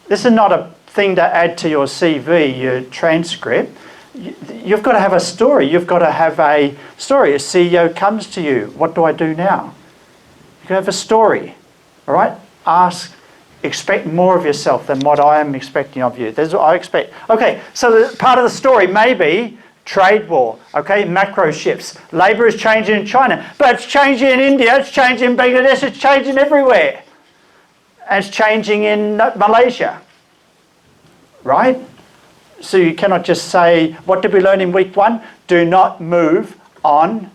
This is not a thing to add to your CV, your transcript. You've got to have a story. You've got to have a story. A CEO comes to you. What do I do now? You can have a story. All right? Expect more of yourself than what I am expecting of you. That's what I expect. Okay, so part of the story may be trade war, okay, macro shifts. Labour is changing in China, but it's changing in India, it's changing in Bangladesh, it's changing everywhere. And it's changing in Malaysia, right? So you cannot just say, what did we learn in week 1? Do not move on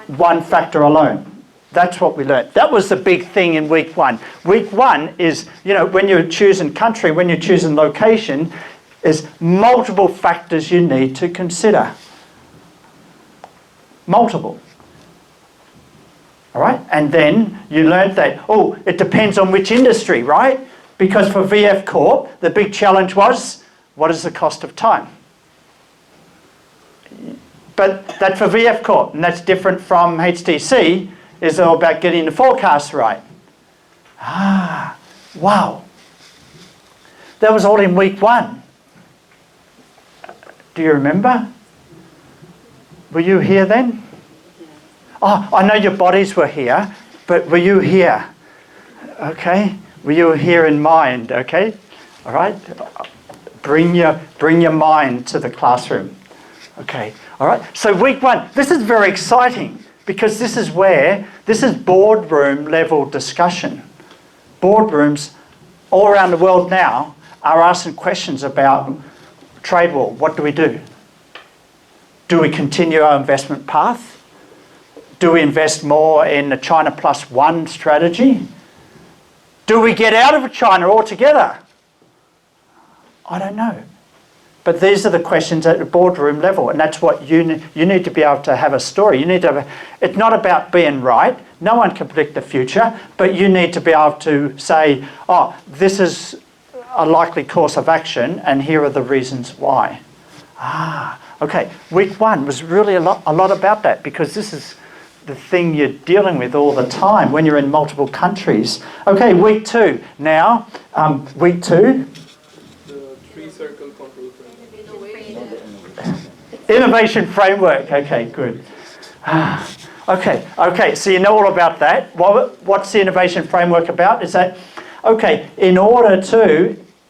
one factor alone. That's what we learned. That was the big thing in week 1. Week 1 is, when you're choosing country, when you're choosing location, is multiple factors you need to consider. Multiple. All right? And then you learned that, it depends on which industry, right? Because for VF Corp, the big challenge was, what is the cost of time? But that's for VF Corp, and that's different from HTC, is all about getting the forecast right. Wow. That was all in week 1. Do you remember? Were you here then? Oh, I know your bodies were here, but were you here? Okay? Were you here in mind? Okay? All right? Bring your mind to the classroom. Okay? All right? So week 1, this is very exciting because this is boardroom level discussion. Boardrooms all around the world now are asking questions about trade war. What do we do? Do we continue our investment path? Do we invest more in the China Plus One strategy? Do we get out of China altogether? I don't know. But these are the questions at the boardroom level, and that's what you need to be able to have a story. You need to it's not about being right. No one can predict the future, but you need to be able to say, this is a likely course of action, and here are the reasons why. Okay. Week 1 was really a lot about that, because this is the thing you're dealing with all the time when you're in multiple countries. Okay, week 2. Now, week 2. The 3-circle control framework. Innovation framework. Okay, good. Okay, so you know all about that. What's the innovation framework about? Is that,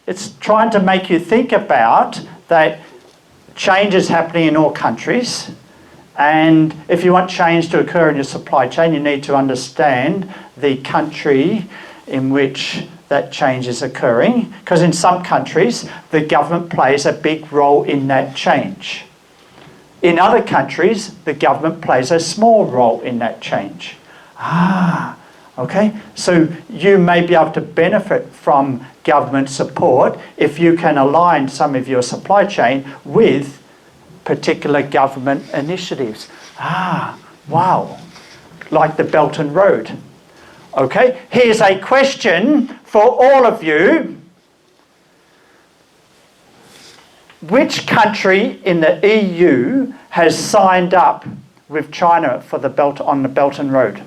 it's trying to make you think about that change is happening in all countries. And if you want change to occur in your supply chain, you need to understand the country in which that change is occurring. Because in some countries, the government plays a big role in that change. In other countries, the government plays a small role in that change. Okay. So you may be able to benefit from government support if you can align some of your supply chain with particular government initiatives. Wow. Like the Belt and Road. Okay, here's a question for all of you. Which country in the EU has signed up with China for on the Belt and Road?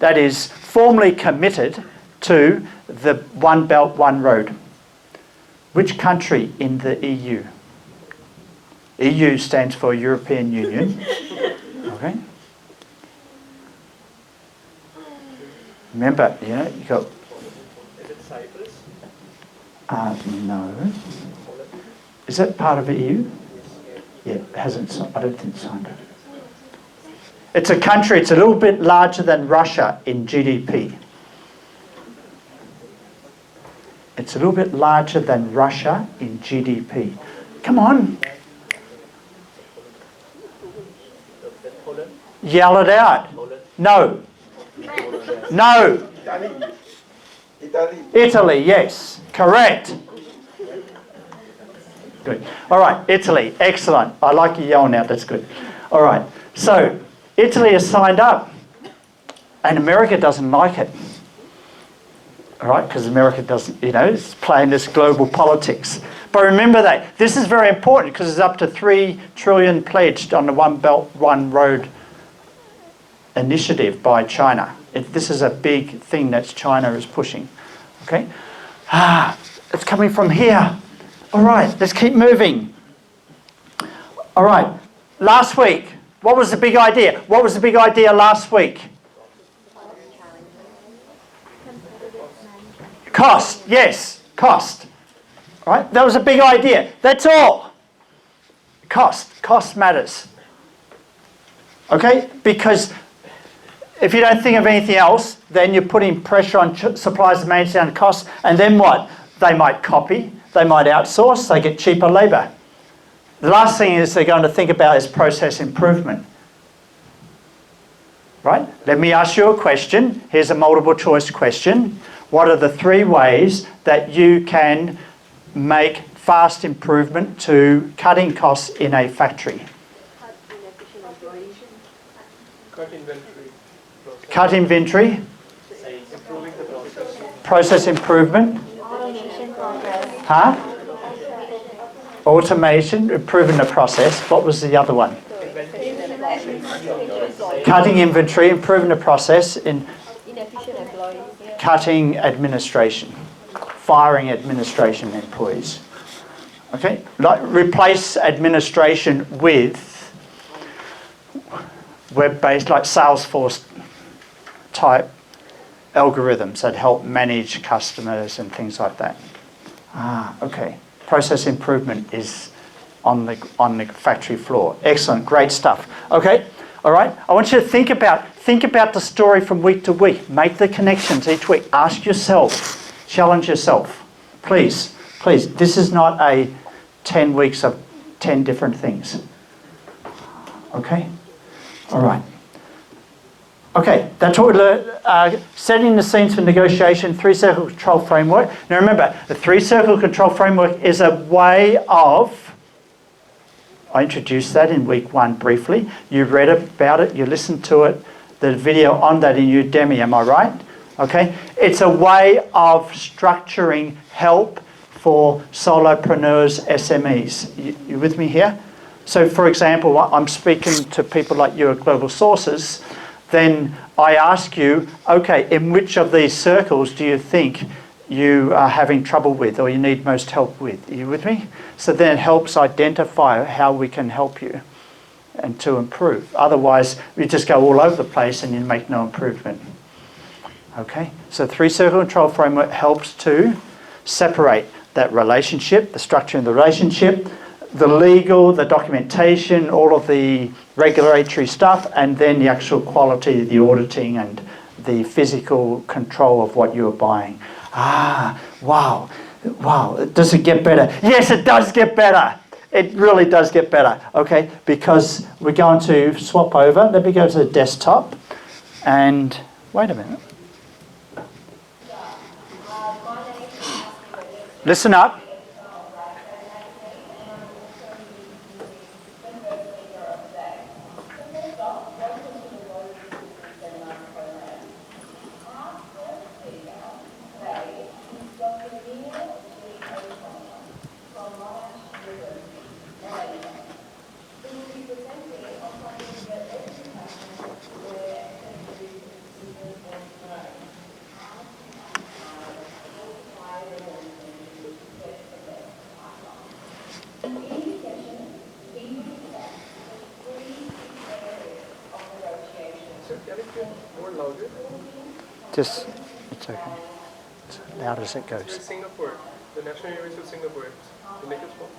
That is formally committed to the One Belt, One Road. Which country in the EU? EU stands for European Union. Okay. Remember, you got. Is it Cyprus? No. Is that part of the EU? Yeah, it hasn't. I don't think signed it. It's a country. It's a little bit larger than Russia in GDP. It's a little bit larger than Russia in GDP. Come on. Yell it out. No. No. Italy, yes. Correct. Good. All right, Italy. Excellent. I like you yelling out. That's good. All right. So, Italy has signed up. And America doesn't like it. All right, because America doesn't, it's playing this global politics. But remember that this is very important because it's up to $3 trillion pledged on the One Belt, One Road initiative by China. This is a big thing that China is pushing. Okay, It's coming from here. All right, let's keep moving. All right, last week, what was the big idea? What was the big idea last week? Cost, yes, cost. All right, that was a big idea. That's all. Cost matters. Okay, because if you don't think of anything else, then you're putting pressure on suppliers to manage down costs, and then what? They might copy, they might outsource, they get cheaper labour. The last thing is they're going to think about is process improvement. Right? Let me ask you a question. Here's a multiple choice question. What are the 3 ways that you can make fast improvement to cutting costs in a factory? Cut inventory. Cut inventory. Improving the process. Process improvement. Automation, improving the process. What was the other one? Cutting inventory, improving the process, in cutting administration, firing administration employees. Okay, like replace administration with web-based, like Salesforce type algorithms that help manage customers and things like that. Okay. Process improvement is on the factory floor. Excellent, great stuff. Okay, all right. I want you to think about the story from week to week. Make the connections each week. Ask yourself, challenge yourself. Please. This is not a 10 weeks of 10 different things. Okay, all right. Okay, that's what we learned. Setting the scenes for negotiation, 3-circle control framework. Now remember, the 3-circle control framework is a way of, I introduced that in week 1 briefly. You read about it, you listened to it, the video on that in Udemy, am I right? Okay, it's a way of structuring help for solopreneurs, SMEs. You with me here? So for example, I'm speaking to people like you at Global Sources. Then I ask you, okay, in which of these circles do you think you are having trouble with or you need most help with? Are you with me? So then it helps identify how we can help you and to improve. Otherwise, we just go all over the place and you make no improvement. Okay? So 3-circle control framework helps to separate that relationship, the structure of the relationship, the legal, the documentation, all of the regulatory stuff, and then the actual quality, the auditing and the physical control of what you're buying. Wow, does it get better? Yes, it does get better. It really does get better, okay? Because we're going to swap over. Let me go to the desktop and, wait a minute. Listen up. Just, it's okay. It's as loud as it goes. Singapore, the National University of Singapore. You make it small.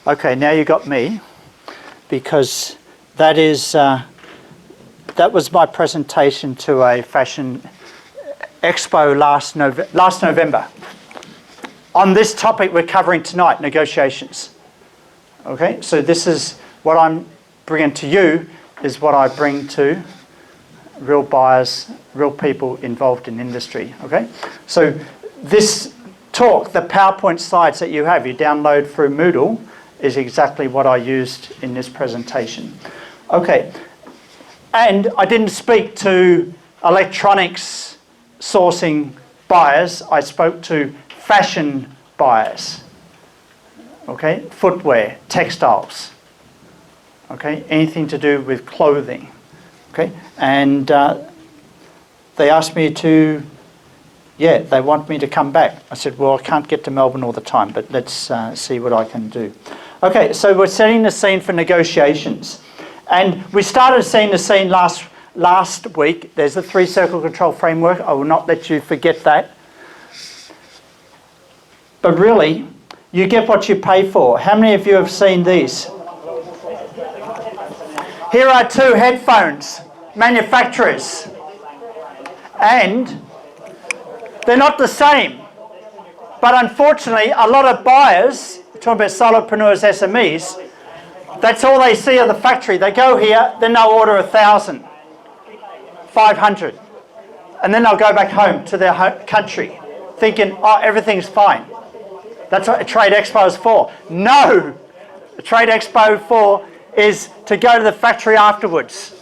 Okay, now you got me, because that was my presentation to a fashion expo last November. On this topic we're covering tonight, negotiations. Okay, so this is what I'm bringing to you, is what I bring to real buyers, real people involved in industry. Okay, so this talk, the PowerPoint slides that you have, you download through Moodle, is exactly what I used in this presentation. Okay, and I didn't speak to electronics sourcing buyers, I spoke to fashion buyers. Okay, footwear, textiles, okay, anything to do with clothing, Okay, and they asked me to, they want me to come back. I said, well, I can't get to Melbourne all the time, but let's see what I can do. Okay, so we're setting the scene for negotiations. And we started setting the scene last week. There's the 3-circle control framework. I will not let you forget that. But really, you get what you pay for. How many of you have seen these? Here are 2 headphones, manufacturers. And they're not the same. But unfortunately, a lot of buyers, talking about solopreneurs, SMEs, that's all they see of the factory. They go here, then they'll order 1,000, 500. And then they'll go back home to their country thinking, oh, everything's fine. That's what a trade expo is for. No! A trade expo for is to go to the factory afterwards.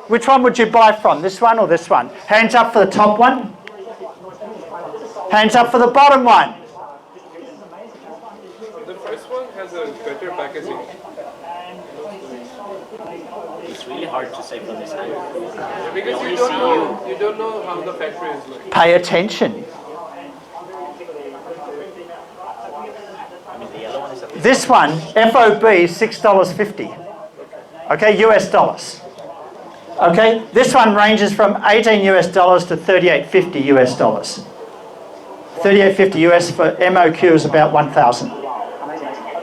Which one would you buy from? This one or this one? Hands up for the top one. Hands up for the bottom one. The first one has a better packaging. It's really hard to say from this angle. Because you don't know how the factory is like. Pay attention. This one, FOB, $6.50. Okay, US dollars. Okay, this one ranges from 18 US dollars to 38.50 US dollars. 38.50 US for MOQ is about 1,000.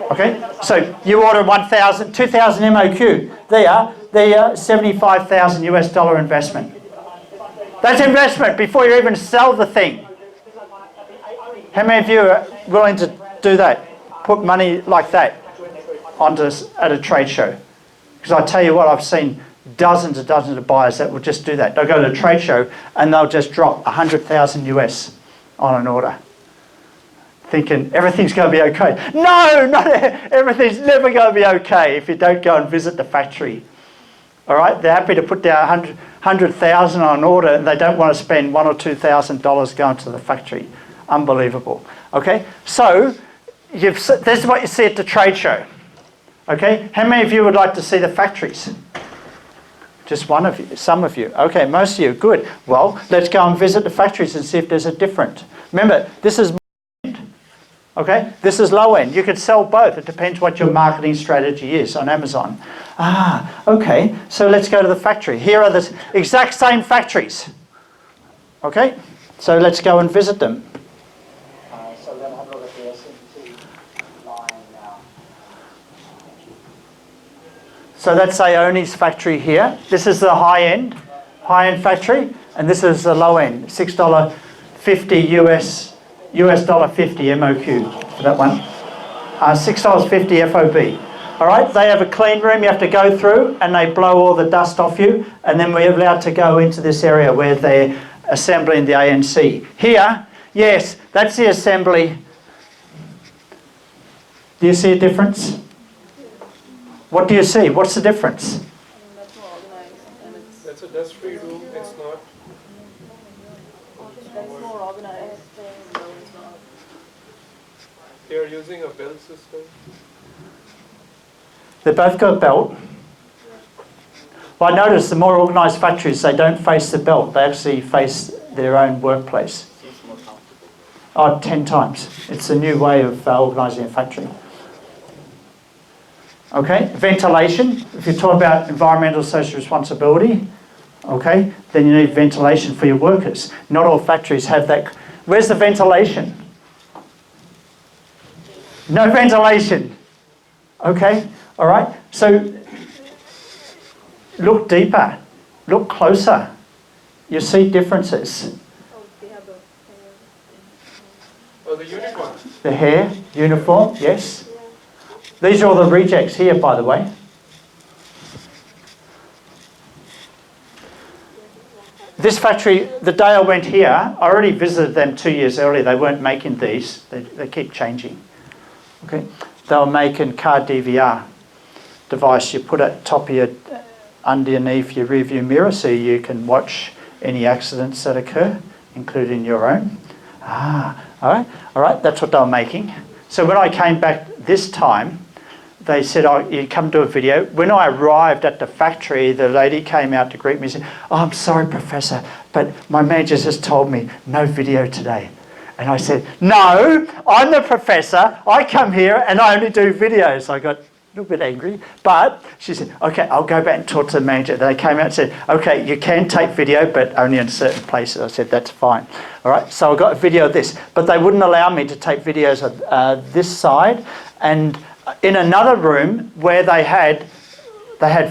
Okay, so you order 1,000, 2,000 MOQ. They are 75,000 US dollar investment. That's investment before you even sell the thing. How many of you are willing to do that? Put money like that at a trade show? Because I tell you what, I've seen dozens and dozens of buyers that will just do that. They'll go to a trade show and they'll just drop 100,000 US on an order, thinking everything's going to be okay. No, not everything's never going to be okay if you don't go and visit the factory. All right, they're happy to put down 100,000 on an order, and they don't want to spend $1,000 or $2,000 going to the factory. Unbelievable. Okay, so this is what you see at the trade show. Okay, how many of you would like to see the factories? Just one of you, some of you. Okay, most of you, good. Well, let's go and visit the factories and see if there's a different. Remember, this is end, okay? This is low end. You could sell both. It depends what your marketing strategy is on Amazon. Ah, okay, so let's go to the factory. Here are the exact same factories. Okay, so let's go and visit them. So we're going to have a look at the SMT line now. So that's Ioni's factory here. This is the high-end factory, and this is the low-end, $6.50 US dollar 50 MOQ for that one. $6.50 FOB. All right, they have a clean room you have to go through, and they blow all the dust off you, and then we're allowed to go into this area where they're assembling the ANC. Here, yes, that's the assembly. Do you see a difference? What do you see? What's the difference? That's more organized and it's That's a dust-free room. It's not. that's more organized. No, it's not. They are using a bell system. They both got a belt. Well, I noticed the more organised factories, they don't face the belt. They actually face their own workplace. Seems more comfortable. Oh, 10 times. It's a new way of organising a factory. Okay, ventilation. If you're talking about environmental social responsibility, okay, then you need ventilation for your workers. Not all factories have that. Where's the ventilation? No ventilation. Okay, all right. So look deeper, look closer. You see differences. Oh, they have a Oh, the uniform. The hair, uniform, yes. These are all the rejects here, by the way. This factory, the day I went here, I already visited them 2 years earlier. They weren't making these. They keep changing. Okay, they were making car DVR device. You put it top of your, underneath your rearview mirror so you can watch any accidents that occur, including your own. All right. That's what they were making. So when I came back this time, they said, oh, you come do a video. When I arrived at the factory, the lady came out to greet me and said, oh, I'm sorry, Professor, but my manager just told me no video today. And I said, no, I'm the professor. I come here and I only do videos. I got a little bit angry. But she said, okay, I'll go back and talk to the manager. They came out and said, okay, you can take video, but only in certain places. I said, that's fine. All right, so I got a video of this. But they wouldn't allow me to take videos of this side. And in another room where they had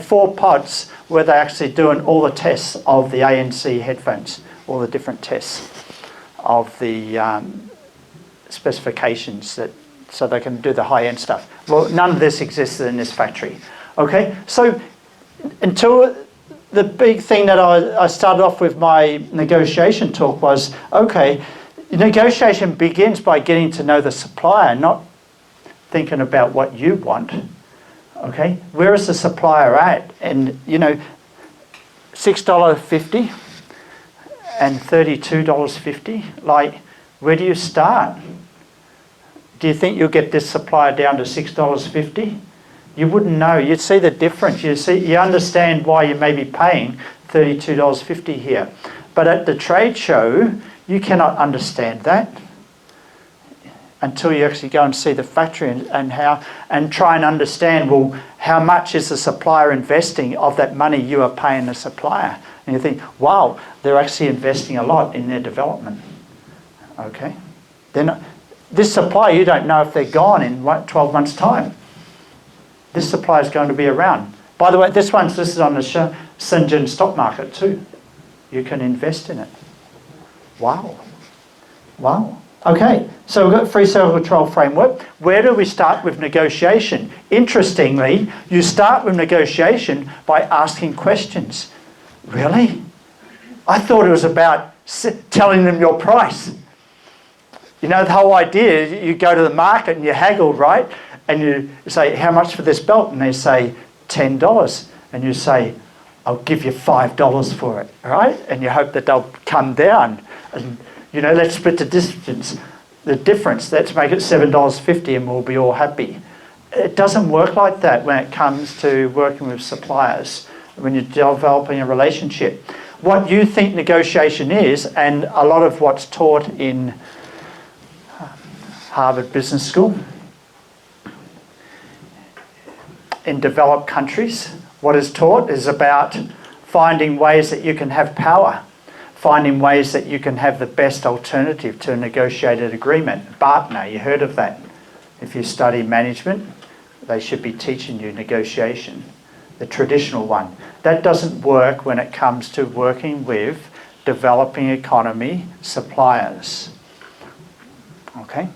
4 pods where they're actually doing all the tests of the ANC headphones, all the different tests of the specifications so they can do the high-end stuff. Well, none of this existed in this factory. Okay, so until the big thing that I started off with my negotiation talk was, okay, negotiation begins by getting to know the supplier, not thinking about what you want. Okay, where is the supplier at? And you know, $6.50 and $32.50. Like, where do you start? Do you think you'll get this supplier down to $6.50? You wouldn't know. You'd see the difference. You understand why you may be paying $32.50 here. But at the trade show, you cannot understand that until you actually go and see the factory and try and understand, well, how much is the supplier investing of that money you are paying the supplier? And you think, wow, they're actually investing a lot in their development. Okay? Then this supplier, you don't know if they're gone in 12 months' time. This supplier is going to be around. By the way, this one's listed on the Shenzhen stock market too. You can invest in it. Wow. Wow. Okay, so we've got free circle control framework. Where do we start with negotiation? Interestingly, you start with negotiation by asking questions. Really? I thought it was about telling them your price. You know, the whole idea, you go to the market and you haggle, right? And you say, how much for this belt? And they say, $10. And you say, I'll give you $5 for it, all right? And you hope that they'll come down. And, you know, let's split the difference. Let's make it $7.50 and we'll be all happy. It doesn't work like that when it comes to working with suppliers, when you're developing a relationship. What you think negotiation is, and a lot of what's taught in Harvard Business School, in developed countries, what is taught is about finding ways that you can have power, finding ways that you can have the best alternative to a negotiated agreement. Bartner, you heard of that. If you study management, they should be teaching you negotiation, the traditional one. That doesn't work when it comes to working with developing economy suppliers. Okay?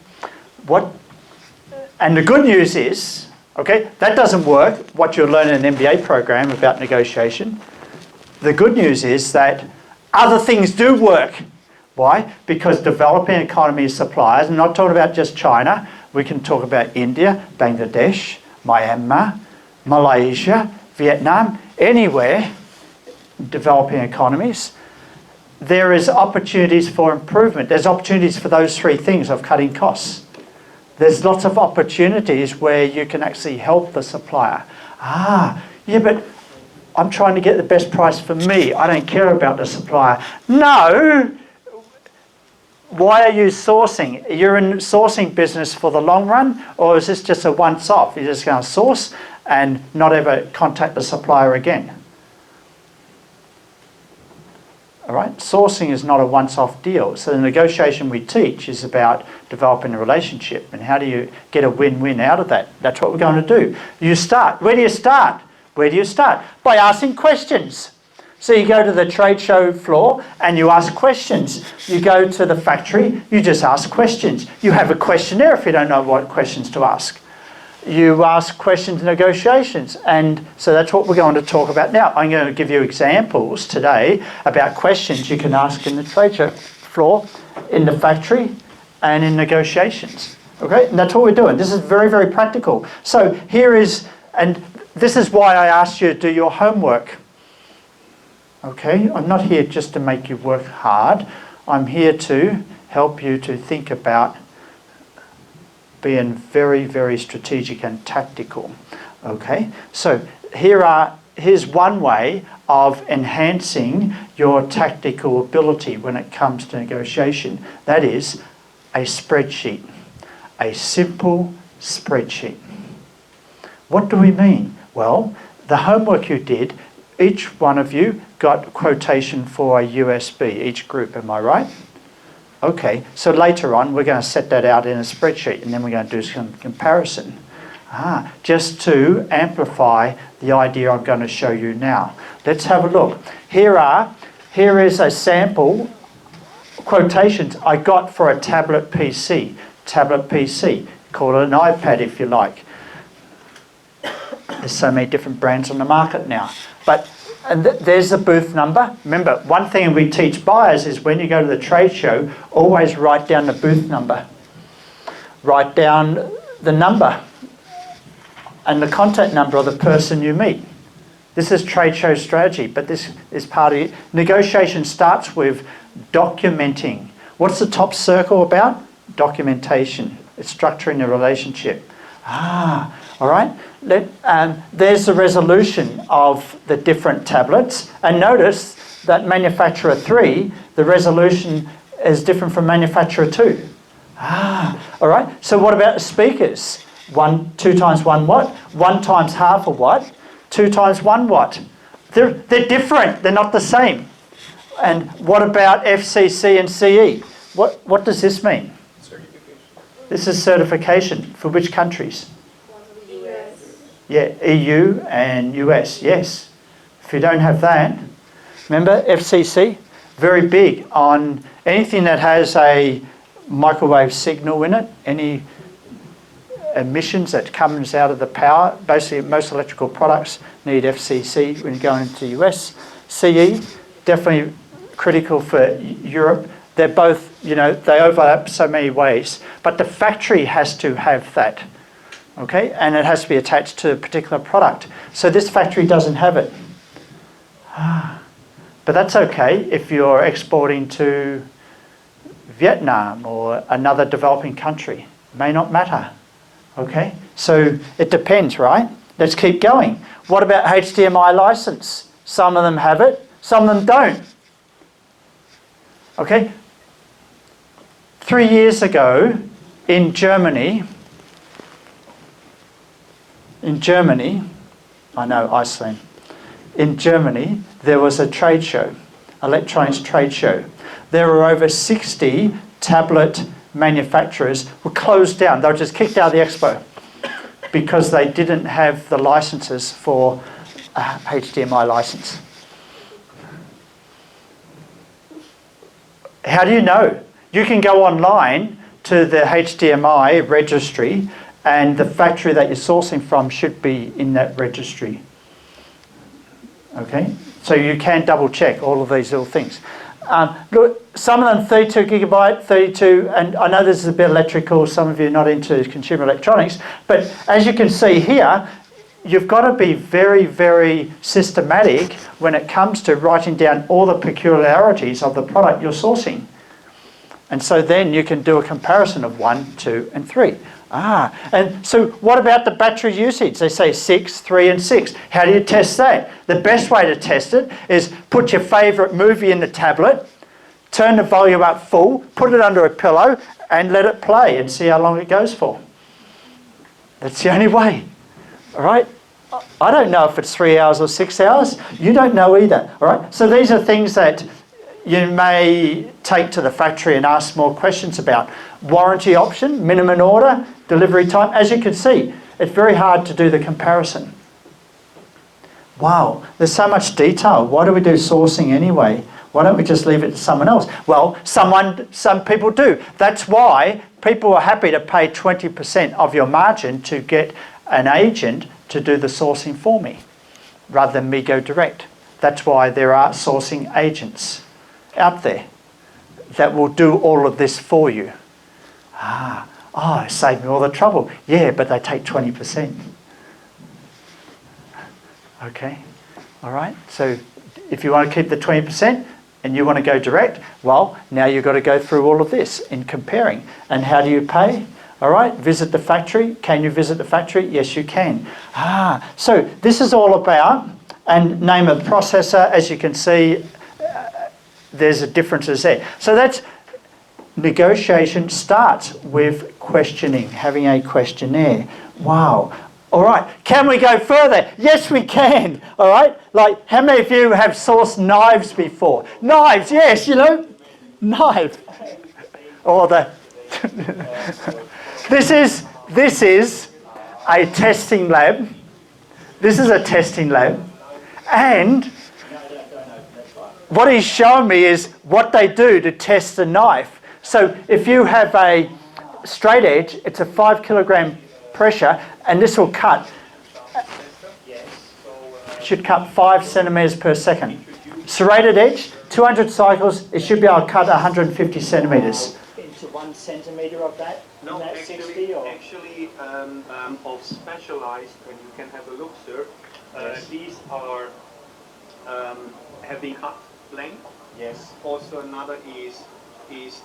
And the good news is, okay, that doesn't work, what you'll learn in an MBA program about negotiation. The good news is that other things do work. Why? Because developing economy suppliers, I'm not talking about just China, we can talk about India, Bangladesh, Myanmar, Malaysia, Vietnam, anywhere, developing economies, there is opportunities for improvement. There's opportunities for those 3 things of cutting costs. There's lots of opportunities where you can actually help the supplier. Yeah, but I'm trying to get the best price for me. I don't care about the supplier. No! Why are you sourcing? You're in sourcing business for the long run, or is this just a once-off? You're just going to source and not ever contact the supplier again. All right? Sourcing is not a once-off deal. So the negotiation we teach is about developing a relationship and how do you get a win-win out of that. That's what we're going to do. You start. Where do you start? Where do you start? By asking questions. So you go to the trade show floor and you ask questions. You go to the factory, you just ask questions. You have a questionnaire if you don't know what questions to ask. You ask questions, negotiations, and so that's what we're going to talk about now. I'm going to give you examples today about questions you can ask in the trade show floor, in the factory, and in negotiations. Okay, and that's what we're doing. This is very, very practical. So here is, and this is why I asked you to do your homework. Okay, I'm not here just to make you work hard. I'm here to help you to think about being very, very strategic and tactical. Okay, so here's one way of enhancing your tactical ability when it comes to negotiation. That is a spreadsheet, a simple spreadsheet. What do we mean? Well, the homework you did, each one of you got quotation for a USB, each group, am I right? Okay, so later on we're going to set that out in a spreadsheet and then we're going to do some comparison. Just to amplify the idea I'm going to show you now. Let's have a look. Here is a sample quotations I got for a tablet PC. Tablet PC, call it an iPad if you like. There's so many different brands on the market now. And there's the booth number. Remember, one thing we teach buyers is when you go to the trade show, always write down the booth number. Write down the number and the contact number of the person you meet. This is trade show strategy, but this is part of it. Negotiation starts with documenting. What's the top circle about? Documentation. It's structuring the relationship. All right. There's the resolution of the different tablets. And notice that manufacturer 3, the resolution is different from manufacturer 2. All right. So what about the speakers? 2 times 1 watt, 1 times half a watt, 2 times 1 watt. They're different. They're not the same. And what about FCC and CE? What does this mean? Certification. This is certification for which countries? US. Yeah, EU and US, yes. If you don't have that, remember FCC? Very big on anything that has a microwave signal in it, any emissions that comes out of the power. Basically, most electrical products need FCC when you go into the US. CE, definitely critical for Europe. They're both, they overlap so many ways. But the factory has to have that, okay? And it has to be attached to a particular product. So this factory doesn't have it. But that's okay if you're exporting to Vietnam or another developing country. It may not matter, okay? So it depends, right? Let's keep going. What about HDMI license? Some of them have it, some of them don't. Okay? 3 years ago in Germany, I know Iceland, in Germany there was a trade show, electronics trade show. There were over 60 tablet manufacturers were closed down. They were just kicked out of the expo because they didn't have the licenses for a HDMI license. How do you know? You can go online to the HDMI registry and the factory that you're sourcing from should be in that registry. Okay? So you can double check all of these little things. Look, some of them 32 gigabyte, 32, and I know this is a bit electrical, some of you are not into consumer electronics, but as you can see here, you've got to be very, very systematic when it comes to writing down all the peculiarities of the product you're sourcing. And so then you can do a comparison of 1, 2, and 3. And so what about the battery usage? They say 6, 3, and 6. How do you test that? The best way to test it is put your favourite movie in the tablet, turn the volume up full, put it under a pillow, and let it play and see how long it goes for. That's the only way. All right? I don't know if it's 3 hours or 6 hours. You don't know either. All right? So these are things that you may take to the factory and ask more questions about. Warranty option, minimum order, delivery time. As you can see, it's very hard to do the comparison. Wow, there's so much detail. Why do we do sourcing anyway? Why don't we just leave it to someone else? Well, some people do. That's why people are happy to pay 20% of your margin to get an agent to do the sourcing for me, rather than me go direct. That's why there are sourcing agents out there that will do all of this for you. Save me all the trouble. Yeah, but they take 20%. Okay, all right. So if you want to keep the 20% and you want to go direct, well, now you've got to go through all of this in comparing. And how do you pay? All right, visit the factory. Can you visit the factory? Yes, you can. So this is all about, and name a processor. As you can see, there's a differences there. So that's negotiation starts with questioning, having a questionnaire. Wow. All right, can we go further? Yes, we can. All right, like how many of you have sourced knives before? Knives, yes, you know, knife. Or the this is a testing lab. This is a testing lab, and what he's showing me is what they do to test the knife. So if you have a straight edge, it's a 5 kilogram pressure, and this will cut. It should cut 5 centimeters per second. Serrated edge, 200 cycles, it should be able to cut 150 centimeters. Into 1 centimeter of that? No, that actually, 60 or? of specialized, and you can have a look, sir. These are having cut length. Yes. Also, another is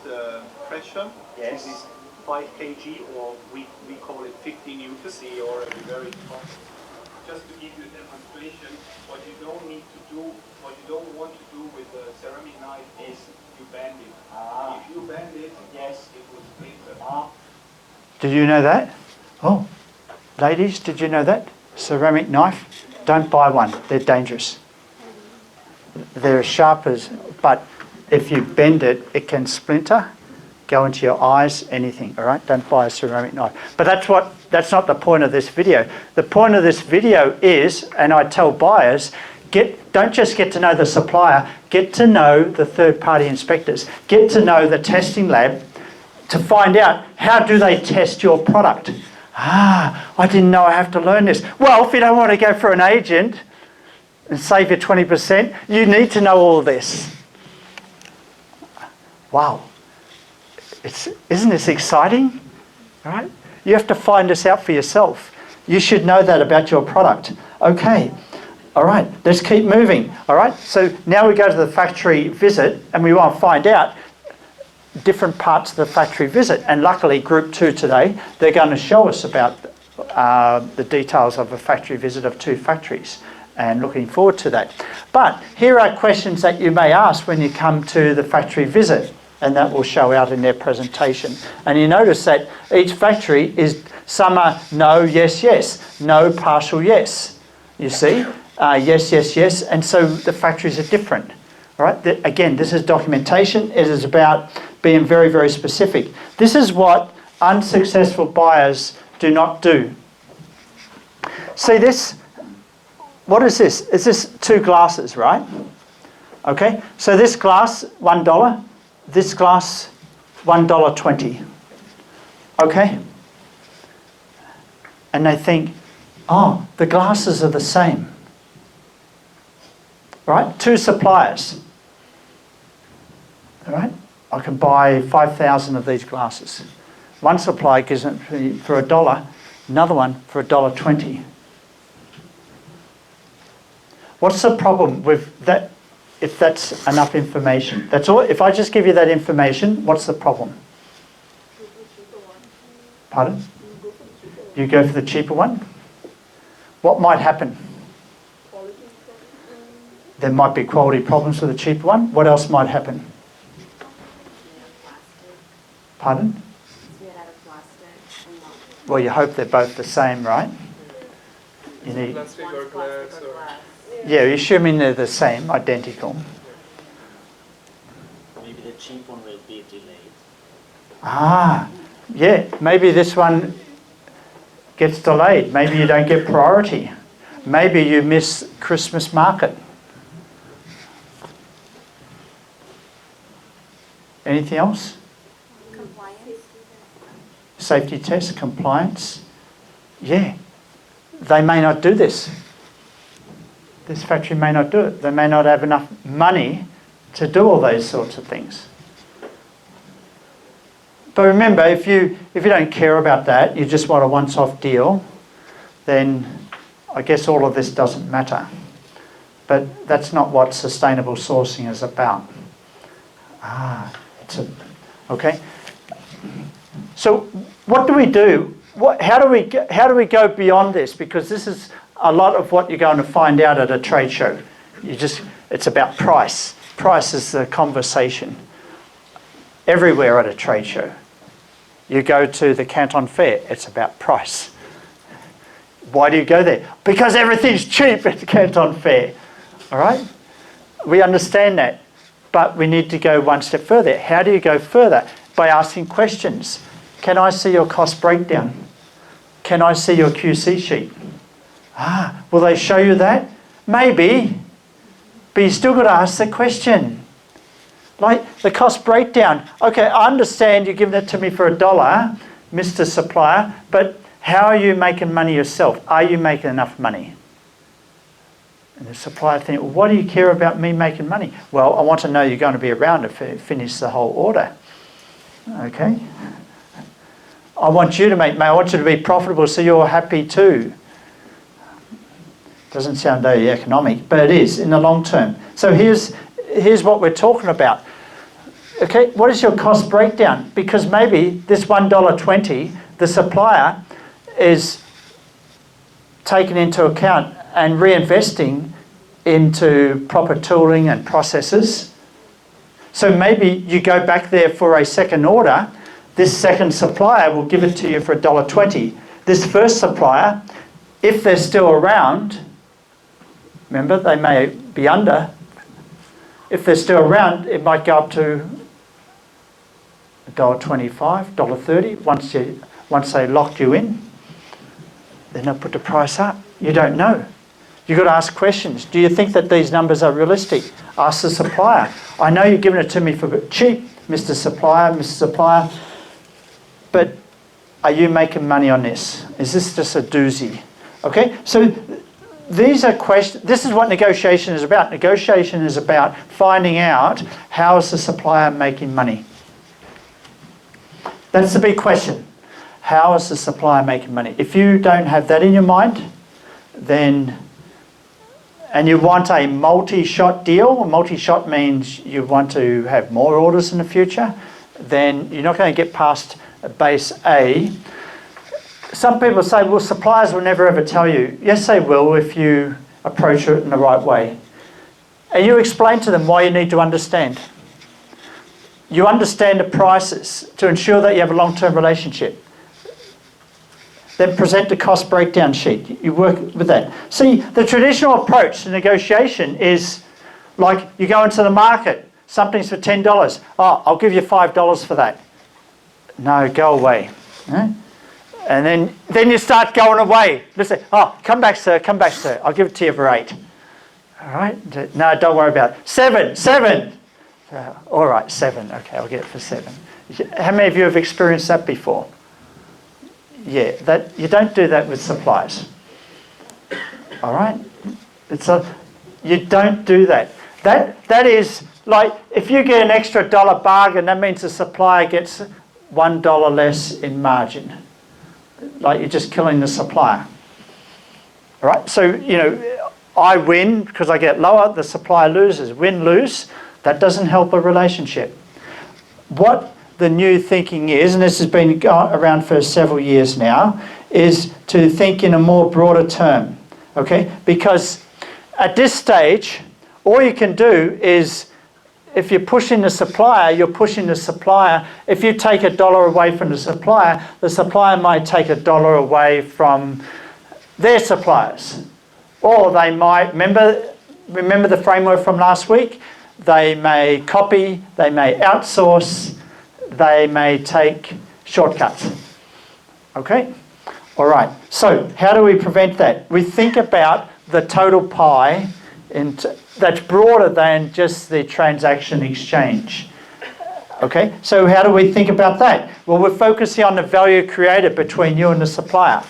the pressure. Yes. This is 5 kg, or we call it 50 newtons. Or at the very top. Just to give you a demonstration, what you don't need to do, what you don't want to do with the ceramic knife is you bend it. If you bend it, yes, it will splinter. Did you know that? Oh, ladies, did you know that? Ceramic knife, don't buy one. They're dangerous. They're as sharp as, but if you bend it, it can splinter, go into your eyes, anything, all right? Don't buy a ceramic knife. But that's not the point of this video. The point of this video is, and I tell buyers, don't just get to know the supplier, get to know the third-party inspectors. Get to know the testing lab to find out how do they test your product. I didn't know I have to learn this. Well, if you don't want to go for an agent and save you 20%, you need to know all this. Wow. Isn't this exciting? All right? You have to find this out for yourself. You should know that about your product. Okay. All right. Let's keep moving. All right. So now we go to the factory visit and we want to find out different parts of the factory visit. And luckily, Group 2 today, they're going to show us about the details of a factory visit of 2 factories. And looking forward to that. But here are questions that you may ask when you come to the factory visit. And that will show out in their presentation. And you notice that each factory is, some are no, yes, yes, no, partial yes. You see? Yes, yes, yes. And so the factories are different. All right? Again, this is documentation. It is about being very, very specific. This is what unsuccessful buyers do not do. See this? What is this? Is this 2 glasses, right? Okay? So this glass, $1. This glass, $1.20. Okay? And they think, oh, the glasses are the same. Right? 2 suppliers. All right? I can buy 5,000 of these glasses. One supplier gives it for $1, another one for $1.20. What's the problem with that? If that's enough information, that's all. If I just give you that information, what's the problem? Pardon? You go for the cheaper one? What might happen? There might be quality problems with the cheaper one. What else might happen? Pardon? Well, you hope they're both the same, right? You need. Plastic or glass or... Yeah, assuming they're the same, identical. Maybe the cheap one will be delayed. Yeah, maybe this one gets delayed. Maybe you don't get priority. Maybe you miss Christmas market. Anything else? Compliance. Safety test, compliance. Yeah, they may not do this. This factory may not do it. They may not have enough money to do all those sorts of things. But remember, if you don't care about that, you just want a once-off deal, then I guess all of this doesn't matter. But that's not what sustainable sourcing is about. Okay. So what do we do? How do we go beyond this? Because this is a lot of what you're going to find out at a trade show. It's about price. Price is the conversation everywhere at a trade show. You go to the Canton Fair, it's about price. Why do you go there? Because everything's cheap at the Canton Fair. All right? We understand that. But we need to go one step further. How do you go further? By asking questions. Can I see your cost breakdown? Can I see your QC sheet? Will they show you that? Maybe. But you still got to ask the question. Like the cost breakdown. Okay, I understand you're giving it to me for $1, Mr. Supplier, but how are you making money yourself? Are you making enough money? And the supplier thinks, well, what do you care about me making money? Well, I want to know you're going to be around to finish the whole order. Okay? I want you to make money. I want you to be profitable so you're happy too. Doesn't sound very economic, but it is in the long term. So here's what we're talking about. Okay, what is your cost breakdown? Because maybe this $1.20, the supplier is taking into account and reinvesting into proper tooling and processes. So maybe you go back there for a second order. This second supplier will give it to you for $1.20. This first supplier, if they're still around, remember they may be under, if they're still around, it might go up to $1.25, $1.30 once they locked you in. Then they'll put the price up. You don't know. You've got to ask questions. Do you think that these numbers are realistic? Ask the supplier. I know you're giving it to me for cheap, Mr. Supplier, Mr. Supplier, but are you making money on this? Is this just a doozy? Okay, so these are questions. This is what negotiation is about. Negotiation is about finding out how is the supplier making money. That's the big question. How is the supplier making money? If you don't have that in your mind, then, and you want a multi-shot deal, multi-shot means you want to have more orders in the future, then you're not going to get past base A. Some people say, well, suppliers will never ever tell you. Yes, they will if you approach it in the right way. And you explain to them why you need to understand. You understand the prices to ensure that you have a long-term relationship. Then present the cost breakdown sheet. You work with that. See, the traditional approach to negotiation is like you go into the market, something's for $10. Oh, I'll give you $5 for that. No, go away. And then you start going away. Listen, oh, come back, sir, I'll give it to you for $8. All right? No, don't worry about it. $7. All right, $7. Okay, I'll get it for $7. How many of you have experienced that before? Yeah, that you don't do that with suppliers. All right? You don't do that. That is like if you get an extra $1 bargain, that means the supplier gets $1 less in margin. Like you're just killing the supplier. All right? So, you know, I win because I get lower, the supplier loses. Win-lose, that doesn't help a relationship. What the new thinking is, and this has been around for several years now, is to think in a more broader term, okay? Because at this stage, all you can do is, if you're pushing the supplier, you're pushing the supplier. If you take $1 away from the supplier might take $1 away from their suppliers. Or they might, remember the framework from last week? They may copy, they may outsource, they may take shortcuts. Okay? All right. So how do we prevent that? We think about the total pie that's broader than just the transaction exchange. Okay? So how do we think about that? Well, we're focusing on the value created between you and the supplier.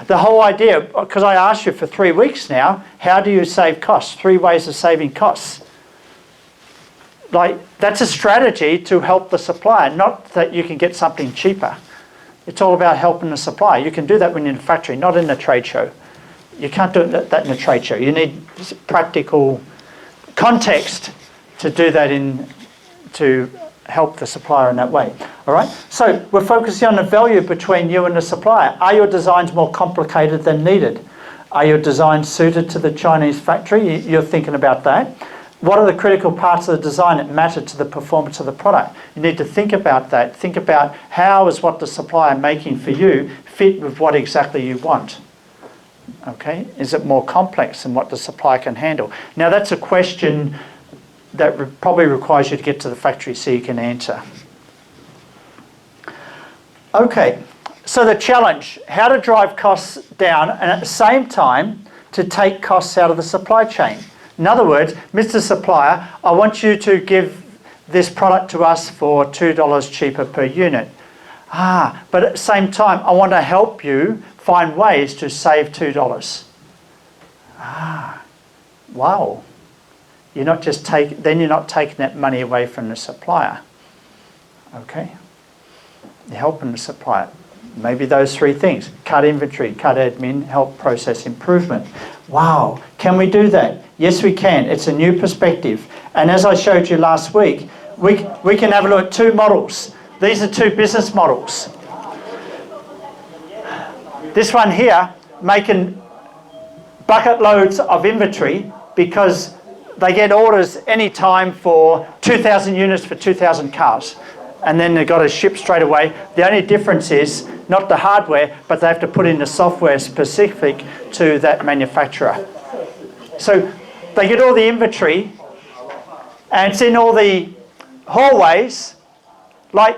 The whole idea, because I asked you for 3 weeks now, how do you save costs? 3 ways of saving costs. Like, that's a strategy to help the supplier, not that you can get something cheaper. It's all about helping the supplier. You can do that when you're in a factory, not in a trade show. You can't do that in a trade show. You need practical context to do that to help the supplier in that way. All right. So we're focusing on the value between you and the supplier. Are your designs more complicated than needed? Are your designs suited to the Chinese factory? You're thinking about that. What are the critical parts of the design that matter to the performance of the product? You need to think about that. Think about how is what the supplier making for you fit with what exactly you want. Okay, is it more complex than what the supplier can handle? Now that's a question that probably requires you to get to the factory so you can answer. Okay, so the challenge, how to drive costs down and at the same time to take costs out of the supply chain. In other words, Mr. Supplier, I want you to give this product to us for $2 cheaper per unit. But at the same time, I want to help you find ways to save $2. Wow. You're not taking that money away from the supplier. Okay? You're helping the supplier. Maybe those three things. Cut inventory, cut admin, help process improvement. Wow. Can we do that? Yes, we can. It's a new perspective. And as I showed you last week, we can have a look at two models. These are two business models. This one here, making bucket loads of inventory because they get orders anytime for 2,000 units for 2,000 cars. And then they've got to ship straight away. The only difference is not the hardware, but they have to put in the software specific to that manufacturer. So they get all the inventory and it's in all the hallways. Like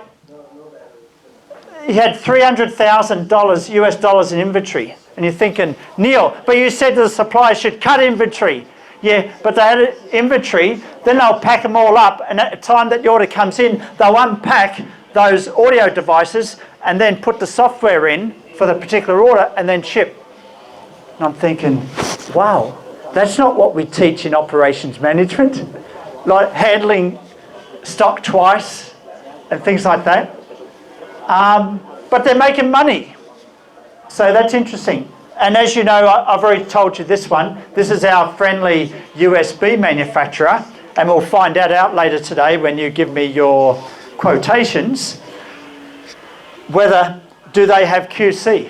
he had $300,000 US dollars in inventory. And you're thinking, Neil, but you said the supplier should cut inventory. Yeah, but they had inventory, then they'll pack them all up, and at the time that the order comes in, they'll unpack those audio devices and then put the software in for the particular order and then ship. And I'm thinking, wow, that's not what we teach in operations management, like handling stock twice and things like that. But they're making money. So that's interesting. And as you know, I've already told you this one. This is our friendly USB manufacturer. And we'll find that out later today when you give me your quotations. Whether, do they have QC?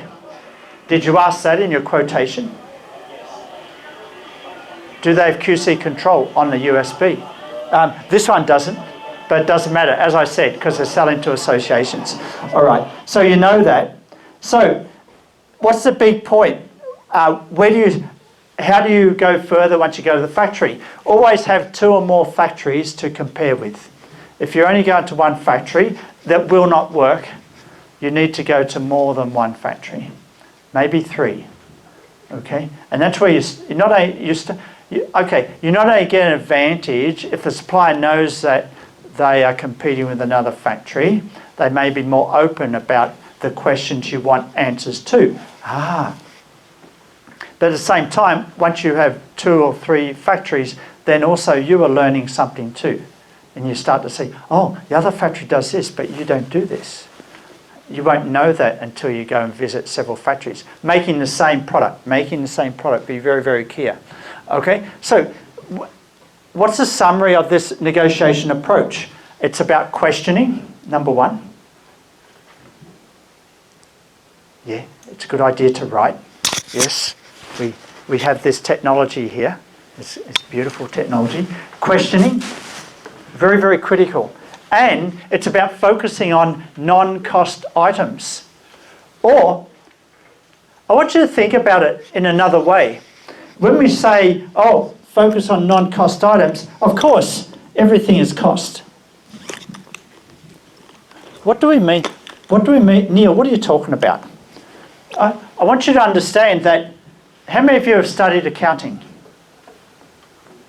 Did you ask that in your quotation? Do they have QC control on the USB? This one doesn't, but it doesn't matter, as I said, because they're selling to associations. All right, so you know that. So what's the big point? How do you go further once you go to the factory? Always have two or more factories to compare with. If you're only going to one factory, that will not work. You need to go to more than one factory, maybe three. Okay, and that's where you're not only get an advantage if the supplier knows that they are competing with another factory. They may be more open about the questions you want answers to. But at the same time, once you have 2 or 3 factories, then also you are learning something too. And you start to see, oh, the other factory does this, but you don't do this. You won't know that until you go and visit several factories. Making the same product, be very, very clear. Okay, so what's the summary of this negotiation approach? It's about questioning, number 1. Yeah, it's a good idea to write. Yes, we have this technology here. It's beautiful technology. Questioning, very, very critical. And it's about focusing on non-cost items. Or, I want you to think about it in another way. When we say, oh, focus on non-cost items, of course, everything is cost. What do we mean? What do we mean? Neil, what are you talking about? I want you to understand that, how many of you have studied accounting?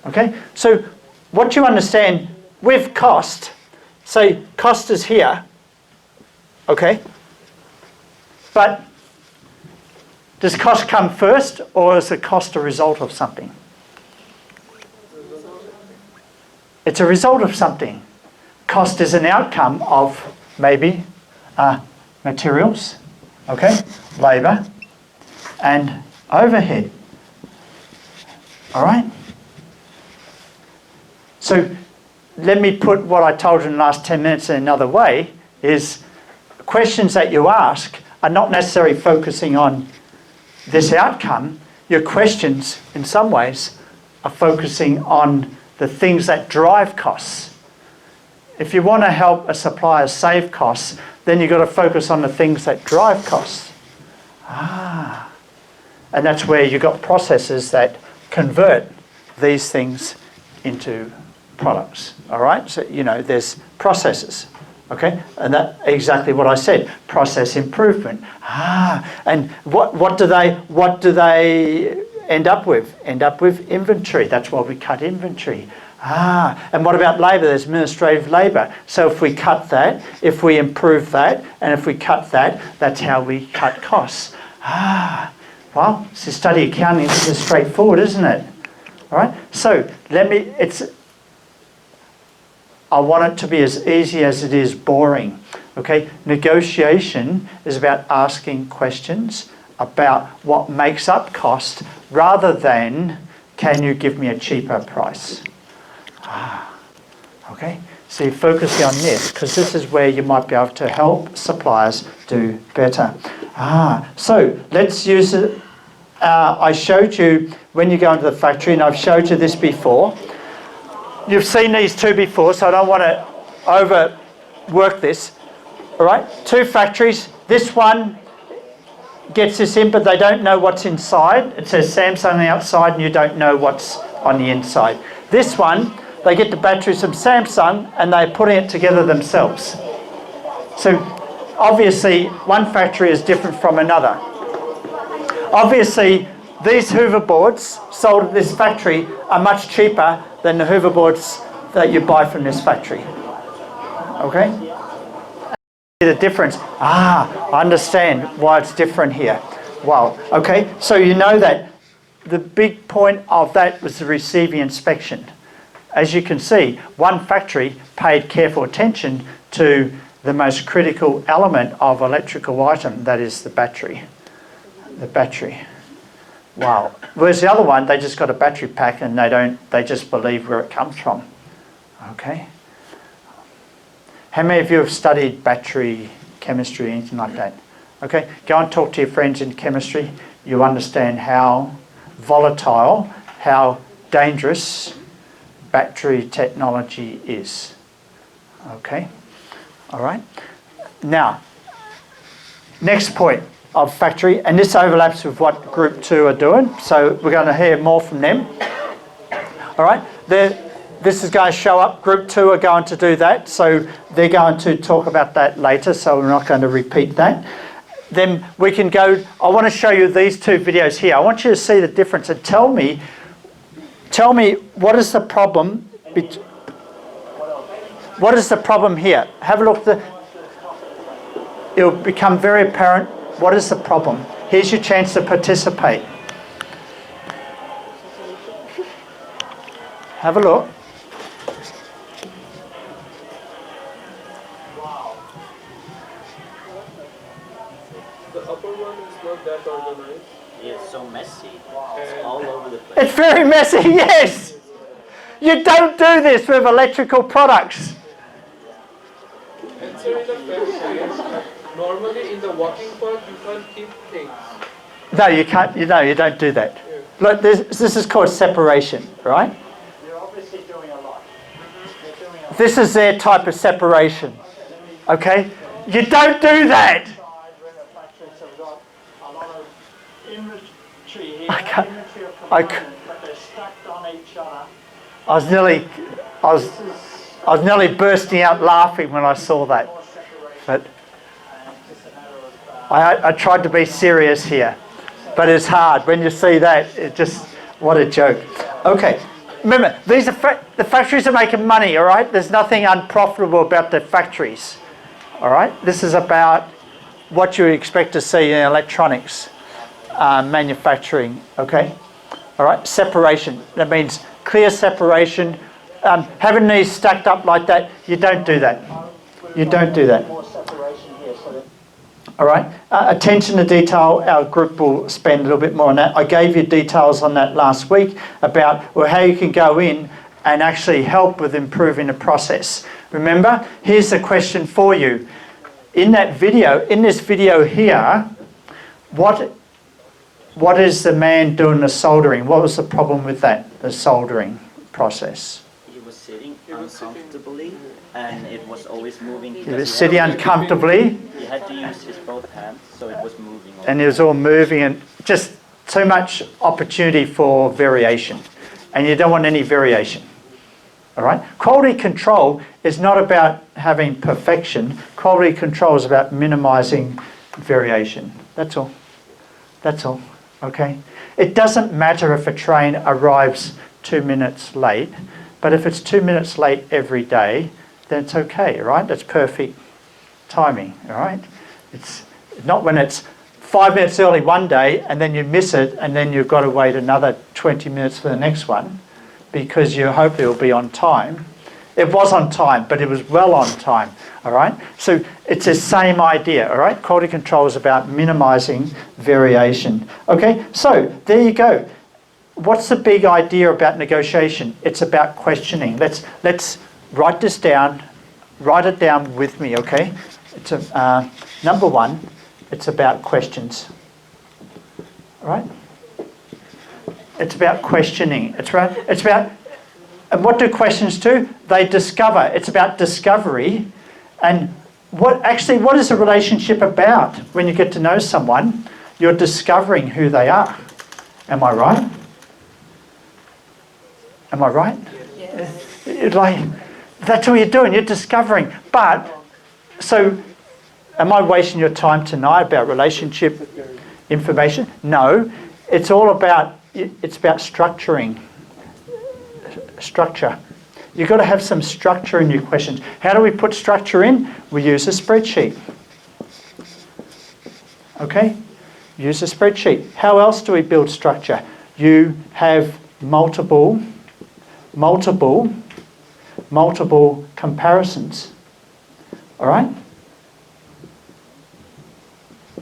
Okay, so what you understand with cost, say cost is here, okay, but does cost come first or is the cost a result of something? It's a result of something. Cost is an outcome of maybe materials, okay, labour and overhead. All right? So let me put what I told you in the last 10 minutes in another way, is questions that you ask are not necessarily focusing on this outcome. Your questions, in some ways, are focusing on the things that drive costs. If you want to help a supplier save costs, then you've got to focus on the things that drive costs. And that's where you've got processes that convert these things into products. All right? So, you know, there's processes. Okay? And that's exactly what I said. Process improvement. And what do they end up with? End up with inventory. That's why we cut inventory. And what about labour? There's administrative labour. So if we cut that, if we improve that, and if we cut that, that's how we cut costs. Well, to study accounting is just straightforward, isn't it? All right. So I want it to be as easy as it is boring. Okay. Negotiation is about asking questions about what makes up cost, rather than can you give me a cheaper price. Okay. So you're focusing on this, because this is where you might be able to help suppliers do better. So let's use it. I showed you when you go into the factory, and I've showed you this before. You've seen these two before, so I don't want to overwork this. All right, two factories. This one gets this in, but they don't know what's inside. It says Samsung on the outside, and you don't know what's on the inside. This one, they get the batteries from Samsung, and they're putting it together themselves. So obviously, one factory is different from another. Obviously, these hoverboards sold at this factory are much cheaper than the hoverboards that you buy from this factory. Okay? The difference. I understand why it's different here. Wow. Okay, so you know that the big point of that was the receiving inspection. As you can see, one factory paid careful attention to the most critical element of electrical item, that is the battery. The battery. Wow. Whereas the other one, they just got a battery pack and they just believe where it comes from. Okay. How many of you have studied battery chemistry, anything like that? Okay. Go and talk to your friends in chemistry. You understand how volatile, how dangerous battery technology is. Okay. All right. Now, next point of factory, and this overlaps with what Group 2 are doing, so we're going to hear more from them. All right, this is going to show up. Group 2 are going to do that, so they're going to talk about that later, so we're not going to repeat that. Then we can go, I want to show you these two videos here. I want you to see the difference and tell me what is the problem, what is the problem here? Have a look, it'll become very apparent. What is the problem? Here's your chance to participate. Have a look. The upper one is not that organized. It's so messy. It's all over the place. It's very messy, yes. You don't do this with electrical products. And so in the factory, normally in the walking park, you can't keep things. No, you can't. You don't do that. Yeah. Look, this is called separation, right? You're obviously doing a lot. You're doing a lot. This is their type of separation. Okay? You don't do that. So we've got a lot of inventory here, I can't- inventory of I components, but they're stacked on each other. I was nearly bursting out laughing when I saw that. More separation, But and it's just a matter of I tried to be serious here, but it's hard when you see that. It just, what a joke. Okay, remember, these are the factories are making money. All right, there's nothing unprofitable about the factories. All right, this is about what you expect to see in electronics manufacturing. Okay, all right, separation. That means clear separation. Having these stacked up like that, you don't do that. You don't do that. more separation here, so that All right. Attention to detail. Our group will spend a little bit more on that. I gave you details on that last week about how you can go in and actually help with improving the process. Remember, here's the question for you. In this video here, what is the man doing the soldering? What was the problem with that, the soldering process? He was sitting uncomfortably, and it was always moving. He was sitting uncomfortably, He had to use his both hands, so it was moving. and it was all moving, and just too much opportunity for variation. And you don't want any variation. All right? Quality control is not about having perfection. Quality control is about minimizing variation. That's all. That's all. Okay? It doesn't matter if a train arrives 2 minutes late, but if it's 2 minutes late every day, then it's okay, right? That's perfect timing, all right? It's not when it's 5 minutes early one day and then you miss it and then you've got to wait another 20 minutes for the next one because you hope it will be on time. It was on time, but it was well on time, all right? So it's the same idea, all right? Quality control is about minimizing variation. Okay, so there you go. What's the big idea about negotiation? It's about questioning. Let's write this down. Write it down with me, okay? It's number one, it's about questions, all right? It's about questioning. It's about, and what do questions do? They discover. It's about discovery. And what is a relationship about? When you get to know someone, you're discovering who they are. Am I right? Am I right? Yes. Like, that's what you're doing. You're discovering. But, so, am I wasting your time tonight about relationship information? No. It's all about, it's about structuring. Structure. You've got to have some structure in your questions. How do we put structure in? We use a spreadsheet. Okay? Use a spreadsheet. How else do we build structure? You have multiple comparisons. All right?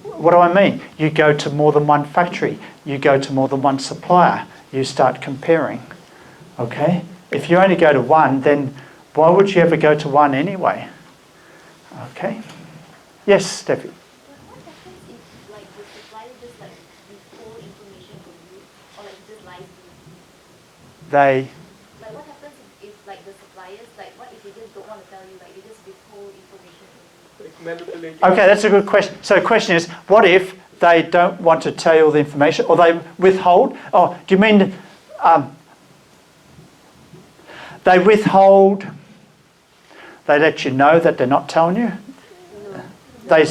What do I mean? You go to more than one factory. You go to more than one supplier. You start comparing. Okay? If you only go to one, then why would you ever go to one anyway? Okay? Yes, Steffi? What happens if, like, the supplier just, like, withhold information from you, or, like, just lies to you? They... Like, what happens if, like, the suppliers, like, what if they just don't want to tell you, like, they just withhold information from you? Like manipulating. Okay, that's a good question. So the question is, what if they don't want to tell you all the information, or they withhold? Oh, do you mean... they withhold, they let you know that they're not telling you? They...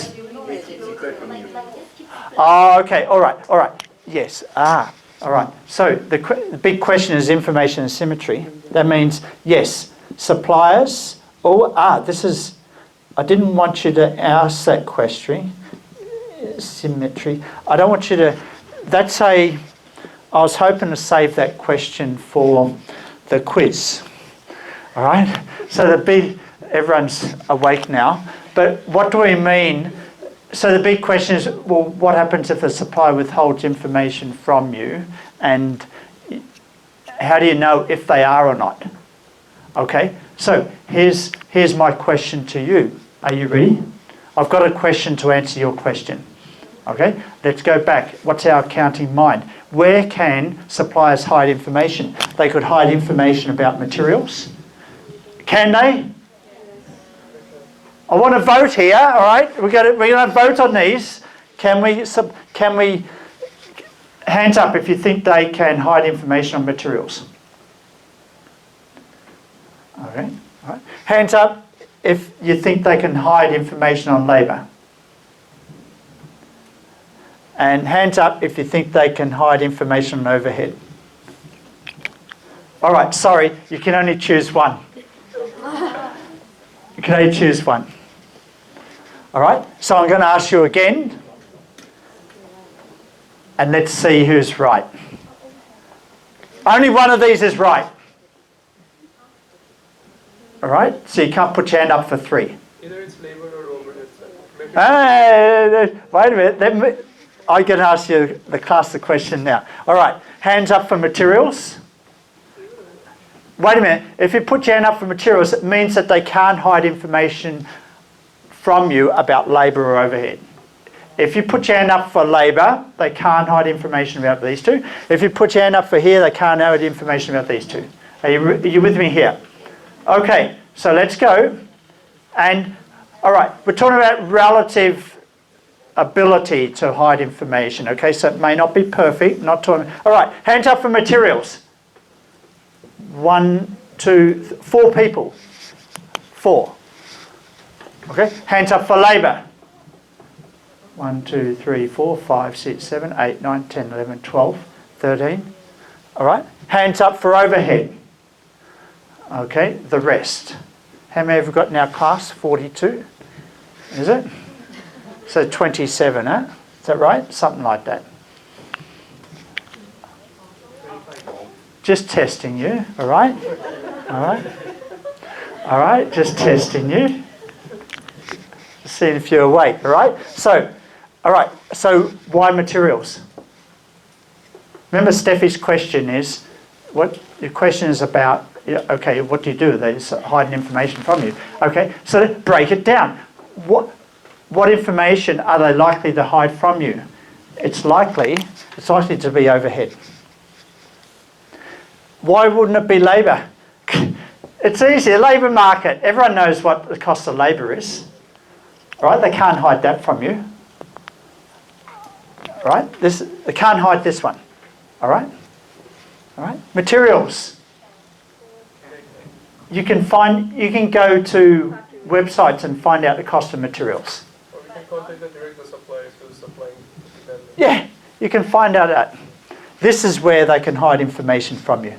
Oh, okay, all right, yes, all right. So the big question is information asymmetry. That means, yes, suppliers, I didn't want you to ask that question, symmetry. I don't want you to, I was hoping to save that question for the quiz. All right, so everyone's awake now. But what do we mean? So the big question is, well, what happens if the supplier withholds information from you, and how do you know if they are or not? Okay, so here's my question to you. Are you ready? I've got a question to answer your question. Okay, let's go back. What's our accounting mind? Where can suppliers hide information? They could hide information about materials. Can they? I want to vote here, all right? We're going to vote on these. Can we, hands up if you think they can hide information on materials. Okay, all right. Hands up if you think they can hide information on labour. And hands up if you think they can hide information on overhead. All right, sorry, you can only choose one. You can only choose one. All right, so I'm going to ask you again, and let's see who's right. Only one of these is right. All right, so you can't put your hand up for three. Either it's labor or overhead. Wait a minute. I'm going to ask you the question now. All right, hands up for materials. wait a minute, if you put your hand up for materials, it means that they can't hide information from you about labour or overhead. If you put your hand up for labour, they can't hide information about these two. If you put your hand up for here, they can't hide information about these two. Are you with me here? Okay, so let's go. And, all right, we're talking about relative ability to hide information. Okay, so it may not be perfect. Not talking. All right, hands up for materials. 1, 2, 4 people. 4. Okay, hands up for labour. 1, 2, 3, 4, 5, 6, 7, 8, 9, 10, 11, 12, 13. All right, hands up for overhead. Okay, the rest. How many have we got in our class? 42, is it? So 27, huh? Is that right? Something like that. Just testing you, all right? All right? All right, just testing you. Just seeing if you're awake, all right? So, all right, so why materials? Remember Steffi's question is, what your question is about, okay, what do you do? They're hiding information from you. Okay, so let's break it down. What information are they likely to hide from you? It's likely to be overhead. Why wouldn't it be labour? It's easy, labour market. Everyone knows what the cost of labour is. Right? They can't hide that from you. Right? They can't hide this one. All right? All right? Materials. You can go to websites and find out the cost of materials. Or we can contact the suppliers who are supplying them. Yeah, you can find out that. This is where they can hide information from you.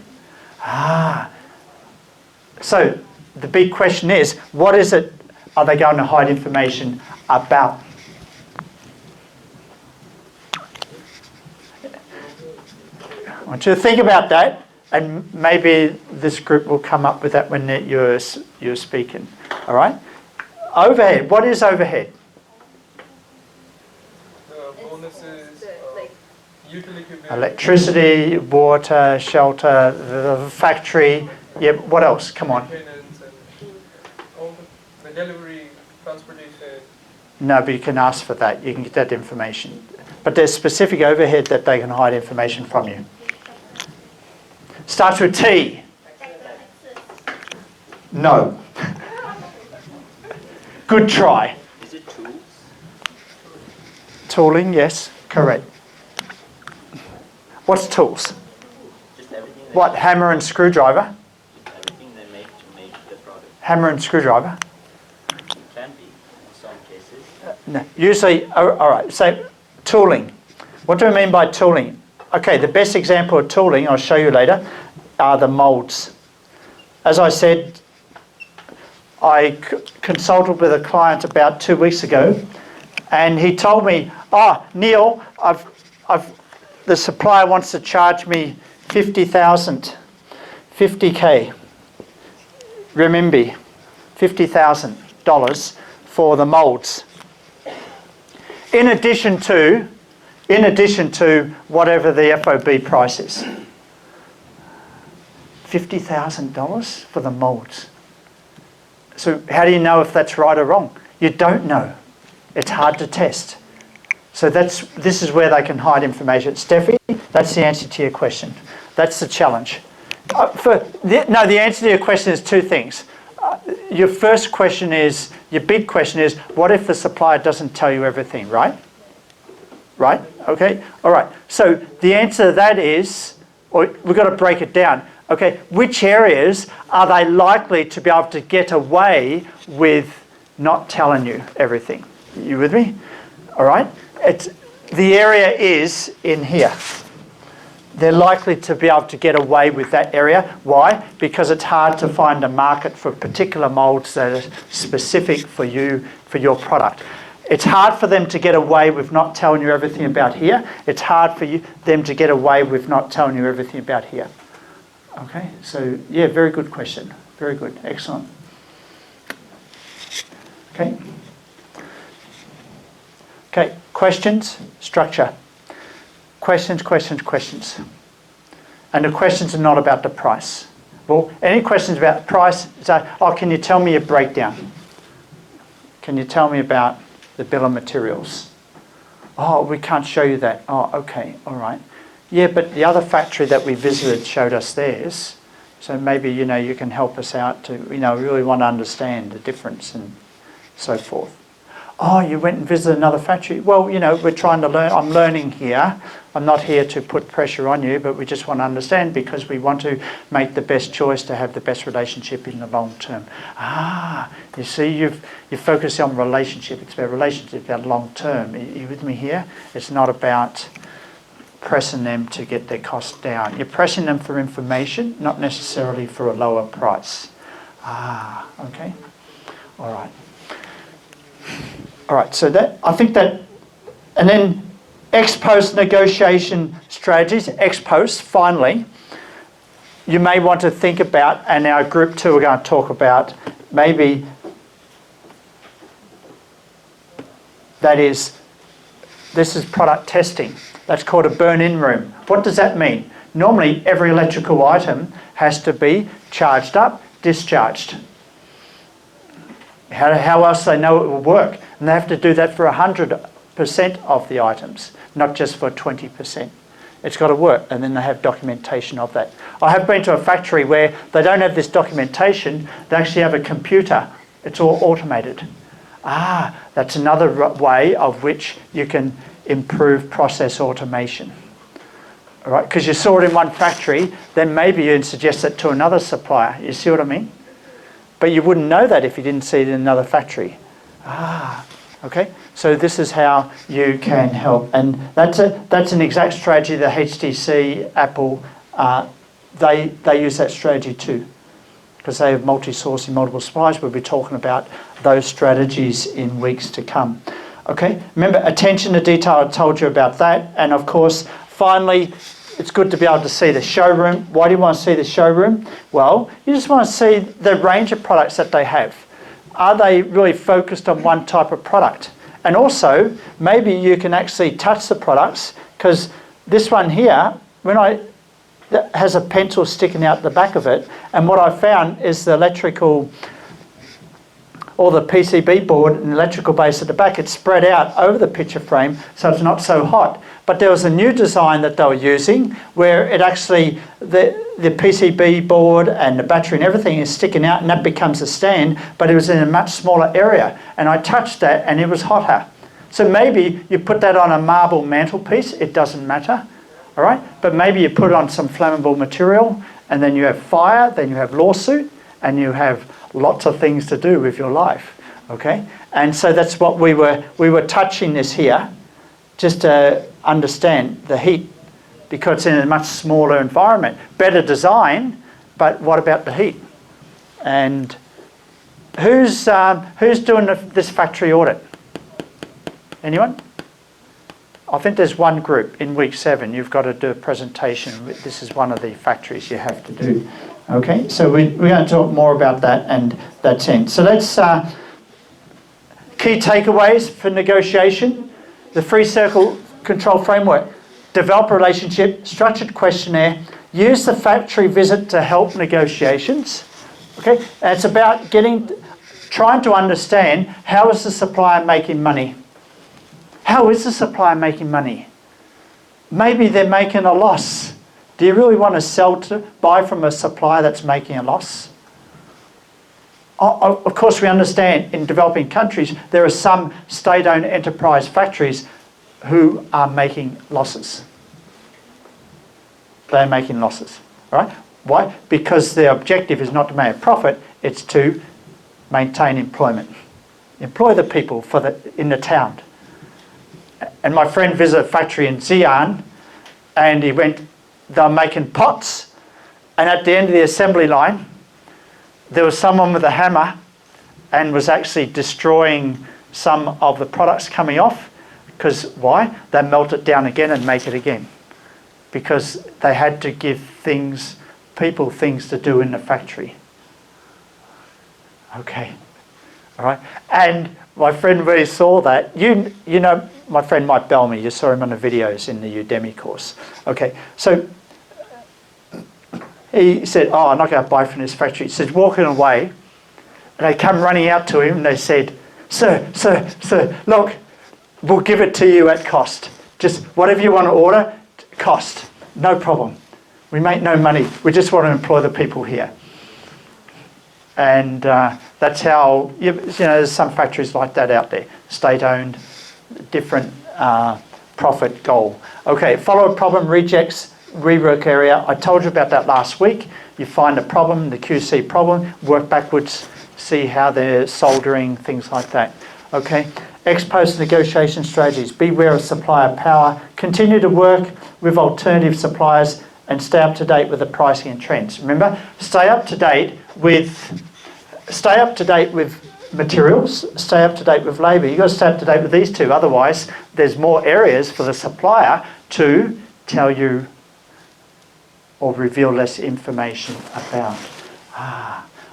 So the big question is, what is it are they going to hide information about? I want you to think about that, and maybe this group will come up with that when you're speaking. All right? Overhead. What is overhead? Bonuses, utility bills. Electricity, water, shelter, the factory. Yeah, what else? Come on. Maintenance and all the delivery, transportation. No, but you can ask for that. You can get that information. But there's specific overhead that they can hide information from you. Starts with T. No. Good try. Is it tools? Tooling, yes, correct. What's tools? Just everything. What, hammer and screwdriver? Everything they make to make the product. Hammer and screwdriver? It can be in some cases. No. Usually, all right, so tooling. What do we mean by tooling? Okay, the best example of tooling, I'll show you later, are the moulds. As I said, I consulted with a client about 2 weeks ago, and he told me, Neil, the supplier wants to charge me 50,000, 50K renminbi, $50,000 for the moulds. In addition to whatever the FOB price is. $50,000 for the moulds. So how do you know if that's right or wrong? You don't know. It's hard to test. So this is where they can hide information. Steffi, that's the answer to your question. That's the challenge. The answer to your question is two things. Your first question is, your big question is, what if the supplier doesn't tell you everything, right? Right? Okay? All right. So the answer to that is, we've got to break it down. Okay, which areas are they likely to be able to get away with not telling you everything? You with me? All right? The area is in here. They're likely to be able to get away with that area. Why? Because it's hard to find a market for particular moulds that are specific for you, for your product. It's hard for them to get away with not telling you everything about here. It's hard for them to get away with not telling you everything about here. Okay, so yeah, very good question. Very good, excellent. Okay. Okay, questions, structure. Questions. And the questions are not about the price. Well, any questions about the price? So, can you tell me a breakdown? Can you tell me about the bill of materials? Oh, we can't show you that. Oh, okay, all right. Yeah, but the other factory that we visited showed us theirs. So maybe, you can help us out to, really want to understand the difference and so forth. Oh, you went and visited another factory? Well, we're trying to learn. I'm learning here. I'm not here to put pressure on you, but we just want to understand because we want to make the best choice to have the best relationship in the long term. You see, you focus on relationship. It's about relationship, about long term. Are you with me here? It's not about pressing them to get their costs down. You're pressing them for information, not necessarily for a lower price. Okay. All right. All right, so I think that, and then ex-post negotiation strategies, ex-post, finally, you may want to think about, and our group 2 are going to talk about, maybe this is product testing. That's called a burn-in room. What does that mean? Normally, every electrical item has to be charged up, discharged. How else do they know it will work? And they have to do that for 100% of the items, not just for 20%. It's got to work, and then they have documentation of that. I have been to a factory where they don't have this documentation. They actually have a computer. It's all automated. That's another way of which you can improve process automation. All right, because you saw it in one factory, then maybe you'd suggest it to another supplier. You see what I mean? But you wouldn't know that if you didn't see it in another factory. Okay. So this is how you can help, and that's an exact strategy that HTC, Apple, they use that strategy too, because they have multi-sourcing, multiple suppliers. We'll be talking about those strategies in weeks to come. Okay. Remember, attention to detail. I told you about that, and of course, finally, it's good to be able to see the showroom. Why do you want to see the showroom? Well, you just want to see the range of products that they have. Are they really focused on one type of product? And also, maybe you can actually touch the products, because this one here, that has a pencil sticking out the back of it, and what I found is the electrical, or the PCB board and electrical base at the back, it's spread out over the picture frame so it's not so hot. But there was a new design that they were using where it actually, the PCB board and the battery and everything is sticking out, and that becomes a stand, but it was in a much smaller area. And I touched that and it was hotter. So maybe you put that on a marble mantelpiece, it doesn't matter, all right? But maybe you put it on some flammable material, and then you have fire, then you have lawsuit, and you have lots of things to do with your life, okay? And so that's what we were touching this here, just to understand the heat, because it's in a much smaller environment. Better design, but what about the heat? And who's doing this factory audit? Anyone? I think there's one group in week 7. You've got to do a presentation. This is one of the factories you have to do. Okay, so we're going to talk more about that and that's it. So let's key takeaways for negotiation. The 3 circle control framework. Develop a relationship, structured questionnaire, use the factory visit to help negotiations. Okay, and it's about trying to understand, how is the supplier making money? How is the supplier making money? Maybe they're making a loss. Do you really want to buy from a supplier that's making a loss? Of course, we understand in developing countries there are some state-owned enterprise factories who are making losses. They're making losses, right? Why? Because their objective is not to make a profit, it's to maintain employment. Employ the people in the town. And my friend visited a factory in Xi'an, and they were making pots, and at the end of the assembly line, there was someone with a hammer and was actually destroying some of the products coming off. Because why? They melt it down again and make it again. Because they had to give people things to do in the factory. Okay, all right. And my friend really saw that. You know, my friend Mike Bellamy, you saw him on the videos in the Udemy course. Okay, so He said, oh, I'm not going to buy from this factory. He said, walking away, and they come running out to him and they said, sir, look, we'll give it to you at cost. Just whatever you want to order, cost, no problem. We make no money. We just want to employ the people here. And that's how, there's some factories like that out there, state-owned, different profit goal. Okay, follow a problem, rejects, rework area. I told you about that last week. You find a problem, the QC problem, work backwards, see how they're soldering, things like that. Okay, ex-post negotiation strategies. Beware of supplier power. Continue to work with alternative suppliers and stay up to date with the pricing and trends. Remember, stay up to date with materials, stay up to date with labour. You've got to stay up to date with these two. Otherwise, there's more areas for the supplier to tell you or reveal less information about.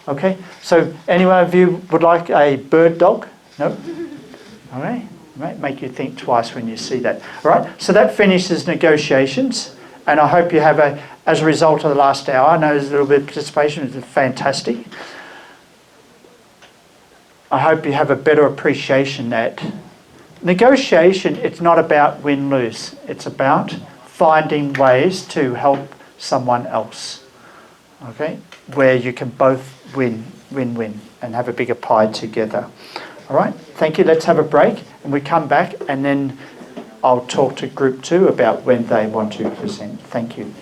Okay, so anyone of you would like a bird dog? No? All right, might make you think twice when you see that. All right, so that finishes negotiations, and I hope you have as a result of the last hour, I know there's a little bit of participation, it's fantastic. I hope you have a better appreciation that negotiation, it's not about win-lose. It's about finding ways to help someone else, okay, where you can both win-win and have a bigger pie together. All right, thank you. Let's have a break and we come back and then I'll talk to group 2 about when they want to present. Thank you.